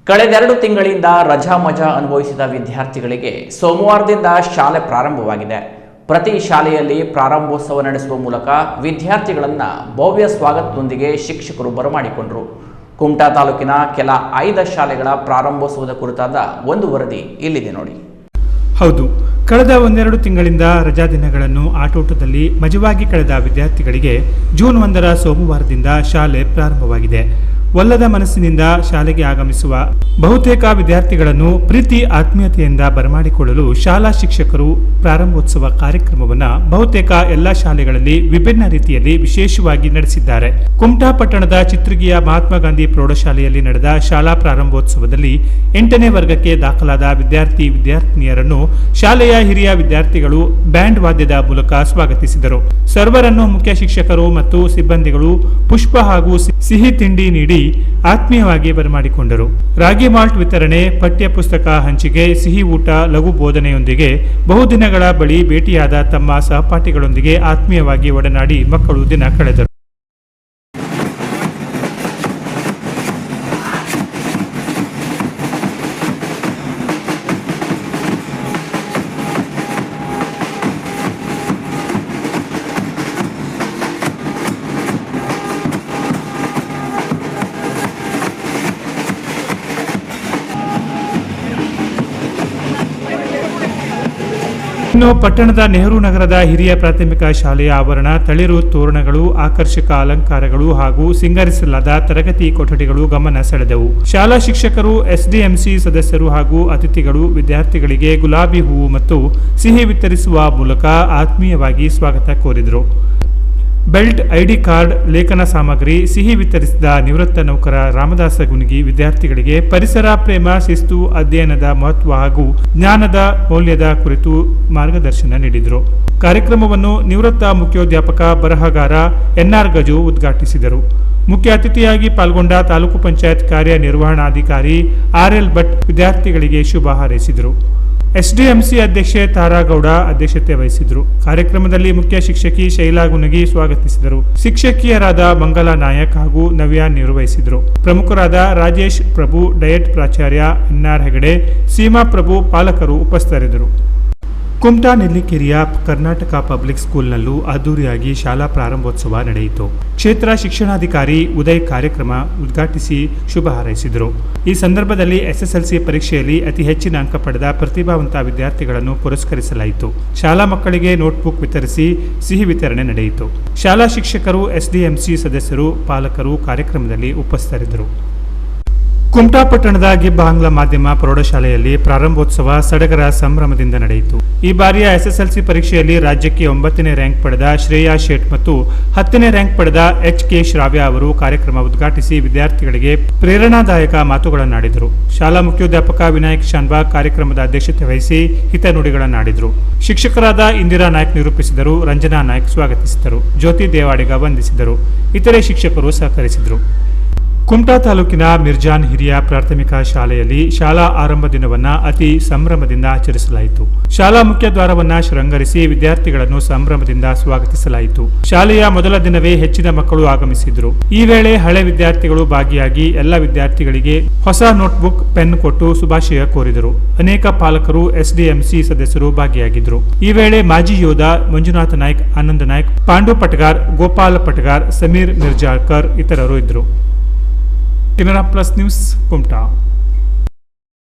ಕಳೆದೆರಡು ತಿಂಗಳಿಂದ ರಜಾ ಮಜಾ ಅನುಭವಿಸಿದ ವಿದ್ಯಾರ್ಥಿಗಳಿಗೆ ಸೋಮವಾರದಿಂದ ಶಾಲೆ ಪ್ರಾರಂಭವಾಗಿದೆ. ಪ್ರತಿ ಶಾಲೆಯಲ್ಲಿ ಪ್ರಾರಂಭೋತ್ಸವ ನಡೆಸುವ ಮೂಲಕ ವಿದ್ಯಾರ್ಥಿಗಳನ್ನು ಭವ್ಯ ಸ್ವಾಗತದೊಂದಿಗೆ ಶಿಕ್ಷಕರು ಬರಮಾಡಿಕೊಂಡರು. ಕುಮಟಾ ತಾಲೂಕಿನ ಕೆಲ ಆಯ್ದ ಶಾಲೆಗಳ ಪ್ರಾರಂಭೋತ್ಸವದ ಕುರಿತಾದ ಒಂದು ವರದಿ ಇಲ್ಲಿದೆ ನೋಡಿ. ಹೌದು, ಕಳೆದ ಒಂದೆರಡು ತಿಂಗಳಿಂದ ರಜಾ ದಿನಗಳನ್ನು ಆಟೋಟದಲ್ಲಿ ಮಜವಾಗಿ ಕಳೆದ ವಿದ್ಯಾರ್ಥಿಗಳಿಗೆ ಜೂನ್ 1ರ ಸೋಮವಾರದಿಂದ ಶಾಲೆ ಪ್ರಾರಂಭವಾಗಿದೆ. ಒಲ್ಲದ ಮನಸ್ಸಿನಿಂದ ಶಾಲೆಗೆ ಆಗಮಿಸುವ ಬಹುತೇಕ ವಿದ್ಯಾರ್ಥಿಗಳನ್ನು ಪ್ರೀತಿ ಆತ್ಮೀಯತೆಯಿಂದ ಬರಮಾಡಿಕೊಳ್ಳಲು ಶಾಲಾ ಶಿಕ್ಷಕರು ಪ್ರಾರಂಭೋತ್ಸವ ಕಾರ್ಯಕ್ರಮವನ್ನು ಬಹುತೇಕ ಎಲ್ಲ ಶಾಲೆಗಳಲ್ಲಿ ವಿಭಿನ್ನ ರೀತಿಯಲ್ಲಿ ವಿಶೇಷವಾಗಿ ನಡೆಸಿದ್ದಾರೆ. ಕುಮಟಾ ಪಟ್ಟಣದ ಚಿತ್ರಗಿಯ ಮಹಾತ್ಮ ಗಾಂಧಿ ಪ್ರೌಢಶಾಲೆಯಲ್ಲಿ ನಡೆದ ಶಾಲಾ ಪ್ರಾರಂಭೋತ್ಸವದಲ್ಲಿ 8ನೇ ವರ್ಗಕ್ಕೆ ದಾಖಲಾದ ವಿದ್ಯಾರ್ಥಿನಿಯರನ್ನು ಶಾಲೆಯ ಹಿರಿಯ ವಿದ್ಯಾರ್ಥಿಗಳು ಬ್ಯಾಂಡ್ ವಾದ್ಯದ ಮೂಲಕ ಸ್ವಾಗತಿಸಿದರು. ಸರ್ವರನ್ನು ಮುಖ್ಯ ಶಿಕ್ಷಕರು ಮತ್ತು ಸಿಬ್ಬಂದಿಗಳು ಪುಷ್ಪ ಹಾಗೂ ಸಿಹಿ ತಿಂಡಿ ನೀಡಿ ಆತ್ಮೀಯವಾಗಿ ಬರಮಾಡಿಕೊಂಡರು. ರಾಗಿ ಮಾಲ್ಟ್ ವಿತರಣೆ, ಪಠ್ಯ ಪುಸ್ತಕ ಹಂಚಿಕೆ, ಸಿಹಿ ಊಟ, ಲಘು ಬೋಧನೆಯೊಂದಿಗೆ ಬಹುದಿನಗಳ ಬಳಿ ಭೇಟಿಯಾದ ತಮ್ಮ ಸಹಪಾಠಿಗಳೊಂದಿಗೆ ಆತ್ಮೀಯವಾಗಿ ಒಡನಾಡಿ ಮಕ್ಕಳು ದಿನ ಕಳೆದರು. ಇನ್ನು ಪಟ್ಟಣದ ನೆಹರು ನಗರದ ಹಿರಿಯ ಪ್ರಾಥಮಿಕ ಶಾಲೆಯ ಆವರಣ ತಳಿರು ತೋರಣಗಳು, ಆಕರ್ಷಕ ಅಲಂಕಾರಗಳು ಹಾಗೂ ಸಿಂಗರಿಸಲಾದ ತರಗತಿ ಕೊಠಡಿಗಳು ಗಮನ ಸೆಳೆದವು. ಶಾಲಾ ಶಿಕ್ಷಕರು, ಎಸ್ಡಿಎಂಸಿ ಸದಸ್ಯರು ಹಾಗೂ ಅತಿಥಿಗಳು ವಿದ್ಯಾರ್ಥಿಗಳಿಗೆ ಗುಲಾಬಿ ಹೂವು ಮತ್ತು ಸಿಹಿ ವಿತರಿಸುವ ಮೂಲಕ ಆತ್ಮೀಯವಾಗಿ ಸ್ವಾಗತ ಕೋರಿದರು. ಬೆಲ್ಟ್, ಐಡಿ ಕಾರ್ಡ್, ಲೇಖನ ಸಾಮಗ್ರಿ, ಸಿಹಿ ವಿತರಿಸಿದ ನಿವೃತ್ತ ನೌಕರ ರಾಮದಾಸ ಗುಣಿಗಿ ವಿದ್ಯಾರ್ಥಿಗಳಿಗೆ ಪರಿಸರ ಪ್ರೇಮ, ಶಿಸ್ತು, ಅಧ್ಯಯನದ ಮಹತ್ವ ಹಾಗೂ ಜ್ಞಾನದ ಮೌಲ್ಯದ ಕುರಿತು ಮಾರ್ಗದರ್ಶನ ನೀಡಿದರು. ಕಾರ್ಯಕ್ರಮವನ್ನು ನಿವೃತ್ತ ಮುಖ್ಯೋಧ್ಯಾಪಕ ಬರಹಗಾರ ಎನ್ಆರ್ ಗಜು ಉದ್ಘಾಟಿಸಿದರು. ಮುಖ್ಯ ಅತಿಥಿಯಾಗಿ ಪಾಲ್ಗೊಂಡ ತಾಲೂಕು ಪಂಚಾಯತ್ ಕಾರ್ಯನಿರ್ವಹಣಾಧಿಕಾರಿ ಆರ್ಎಲ್ ಭಟ್ ವಿದ್ಯಾರ್ಥಿಗಳಿಗೆ ಶುಭ ಹಾರೈಸಿದರು. ಎಸ್ಡಿಎಂಸಿ ಅಧ್ಯಕ್ಷೆ ತಾರಾಗೌಡ ಅಧ್ಯಕ್ಷತೆ ವಹಿಸಿದರು. ಕಾರ್ಯಕ್ರಮದಲ್ಲಿ ಮುಖ್ಯ ಶಿಕ್ಷಕಿ ಶೈಲಾ ಗುಣಗಿ ಸ್ವಾಗತಿಸಿದರು. ಶಿಕ್ಷಕಿಯರಾದ ಮಂಗಲಾ ನಾಯಕ್ ಹಾಗೂ ನವ್ಯ ನಿರ್ವಹಿಸಿದರು. ಪ್ರಮುಖರಾದ ರಾಜೇಶ್ ಪ್ರಭು, ಡಯಟ್ ಪ್ರಾಚಾರ್ಯ ಎನ್ಆರ್ ಹೆಗಡೆ, ಸೀಮಾ ಪ್ರಭು, ಪಾಲಕರು ಉಪಸ್ಥಿತರಿದ್ದರು. ಕುಮಟಾ ನೆಲ್ಲಿಕೆರೆಯ ಕರ್ನಾಟಕ ಪಬ್ಲಿಕ್ ಸ್ಕೂಲ್ನಲ್ಲೂ ಅದ್ದೂರಿಯಾಗಿ ಶಾಲಾ ಪ್ರಾರಂಭೋತ್ಸವ ನಡೆಯಿತು. ಕ್ಷೇತ್ರ ಶಿಕ್ಷಣಾಧಿಕಾರಿ ಉದಯ್ ಕಾರ್ಯಕ್ರಮ ಉದ್ಘಾಟಿಸಿ ಶುಭ ಹಾರೈಸಿದರು. ಈ ಸಂದರ್ಭದಲ್ಲಿ ಎಸ್ಎಸ್ಎಲ್ಸಿ ಪರೀಕ್ಷೆಯಲ್ಲಿ ಅತಿ ಹೆಚ್ಚಿನ ಅಂಕ ಪಡೆದ ಪ್ರತಿಭಾವಂತ ವಿದ್ಯಾರ್ಥಿಗಳನ್ನು ಪುರಸ್ಕರಿಸಲಾಯಿತು. ಶಾಲಾ ಮಕ್ಕಳಿಗೆ ನೋಟ್ಬುಕ್ ವಿತರಿಸಿ ಸಿಹಿ ವಿತರಣೆ ನಡೆಯಿತು. ಶಾಲಾ ಶಿಕ್ಷಕರು, ಎಸ್ಡಿಎಂಸಿ ಸದಸ್ಯರು, ಪಾಲಕರು ಕಾರ್ಯಕ್ರಮದಲ್ಲಿ ಉಪಸ್ಥಿತರಿದ್ದರು. ಕುಮಟಾ ಪಟ್ಟಣದ ಗಿಬ್ ಆಂಗ್ಲ ಮಾಧ್ಯಮ ಪ್ರೌಢಶಾಲೆಯಲ್ಲಿ ಪ್ರಾರಂಭೋತ್ಸವ ಸಡಗರ ಸಂಭ್ರಮದಿಂದ ನಡೆಯಿತು. ಈ ಬಾರಿಯ ಎಸ್ಎಸ್ಎಲ್ಸಿ ಪರೀಕ್ಷೆಯಲ್ಲಿ ರಾಜ್ಯಕ್ಕೆ 9ನೇ ರ್ಯಾಂಕ್ ಪಡೆದ ಶ್ರೇಯಾ ಶೇಟ್ ಮತ್ತು 10ನೇ ರ್ಯಾಂಕ್ ಪಡೆದ ಎಚ್ಕೆ ಶ್ರಾವ್ಯ ಅವರು ಕಾರ್ಯಕ್ರಮ ಉದ್ಘಾಟಿಸಿ ವಿದ್ಯಾರ್ಥಿಗಳಿಗೆ ಪ್ರೇರಣಾದಾಯಕ ಮಾತುಗಳನ್ನಾಡಿದರು. ಶಾಲಾ ಮುಖ್ಯೋಧ್ಯಾಪಕ ವಿನಾಯಕ್ ಶಾನ್ಬಾಗ್ ಕಾರ್ಯಕ್ರಮದ ಅಧ್ಯಕ್ಷತೆ ವಹಿಸಿ ಹಿತನುಡಿಗಳನ್ನಾಡಿದರು. ಶಿಕ್ಷಕರಾದ ಇಂದಿರಾ ನಾಯ್ಕ್ ನಿರೂಪಿಸಿದರು. ರಂಜನಾ ನಾಯ್ಕ್ ಸ್ವಾಗತಿಸಿದರು. ಜ್ಯೋತಿ ದೇವಾಡಿಗ ವಂದಿಸಿದರು. ಇತರೆ ಶಿಕ್ಷಕರು ಸಹಕರಿಸಿದರು. ಕುಮಟಾ ತಾಲೂಕಿನ ಮಿರ್ಜಾನ್ ಹಿರಿಯ ಪ್ರಾಥಮಿಕ ಶಾಲೆಯಲ್ಲಿ ಶಾಲಾ ಆರಂಭ ದಿನವನ್ನು ಅತಿ ಸಂಭ್ರಮದಿಂದ ಆಚರಿಸಲಾಯಿತು. ಶಾಲಾ ಮುಖ್ಯ ದ್ವಾರವನ್ನು ಶೃಂಗರಿಸಿ ವಿದ್ಯಾರ್ಥಿಗಳನ್ನು ಸಂಭ್ರಮದಿಂದ ಸ್ವಾಗತಿಸಲಾಯಿತು. ಶಾಲೆಯ ಮೊದಲ ದಿನವೇ ಹೆಚ್ಚಿನ ಮಕ್ಕಳು ಆಗಮಿಸಿದ್ರು. ಈ ವೇಳೆ ಹಳೆ ವಿದ್ಯಾರ್ಥಿಗಳು ಭಾಗಿಯಾಗಿ ಎಲ್ಲ ವಿದ್ಯಾರ್ಥಿಗಳಿಗೆ ಹೊಸ ನೋಟ್ಬುಕ್, ಪೆನ್ ಕೊಟ್ಟು ಶುಭಾಶಯ ಕೋರಿದರು. ಅನೇಕ ಪಾಲಕರು, ಎಸ್ಡಿಎಂಸಿ ಸದಸ್ಯರು ಭಾಗಿಯಾಗಿದ್ದರು. ಈ ವೇಳೆ ಮಾಜಿ ಯೋಧ ಮಂಜುನಾಥ ನಾಯ್ಕ್, ಆನಂದ ನಾಯ್ಕ್, ಪಾಂಡು ಪಟಗಾರ್, ಗೋಪಾಲ್ ಪಟಗಾರ್, ಸಮೀರ್ ಮಿರ್ಜಾಳ್ಕರ್ ಇತರರು ಇದ್ದರು. Canara plus news, Kumta.